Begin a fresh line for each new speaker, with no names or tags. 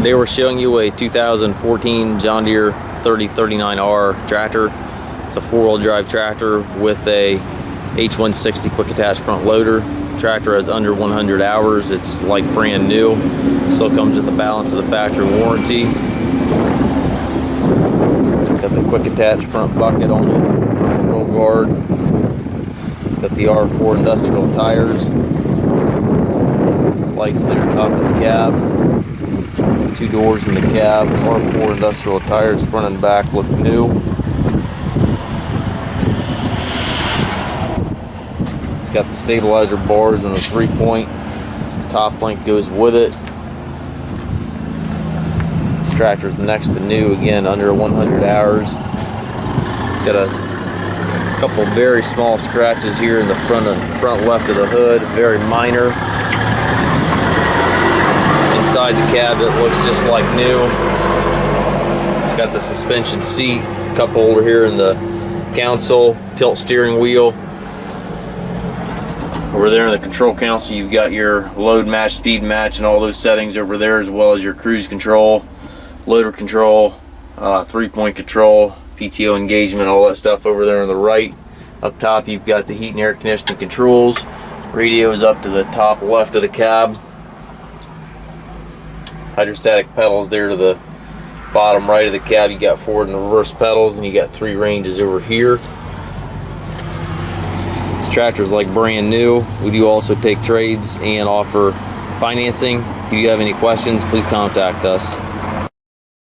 Today we're showing you a 2014 John Deere 3039R tractor. It's a four-wheel drive tractor with a H160 quick attach front loader. Tractor has under 100 hours. It's like brand new. Still comes with the balance of the factory warranty. Got the quick attach front bucket on it, front roll guard. It's got the R4 industrial tires. Lights there top of the cab. Two doors in the cab. R4 industrial tires, front and back, look new. It's got the stabilizer bars and the 3-point top link goes with it. This tractor is next to new, again under 100 hours. It's got a couple very small scratches here in the front left of the hood, very minor. Inside the cab it looks just like new. It's got the suspension seat, cup holder here in the console, tilt steering wheel. Over there in the control console you've got your load match, speed match, and all those settings over there, as well as your cruise control, loader control, 3-point control, PTO engagement, all that stuff over there on the right. Up top you've got the heat and air conditioning controls. Radio is up to the top left of the cab. Hydrostatic pedals there to the bottom right of the cab. You got forward and reverse pedals, and you got 3 ranges over here. This tractor is like brand new. We do also take trades and offer financing. If you have any questions, please contact us.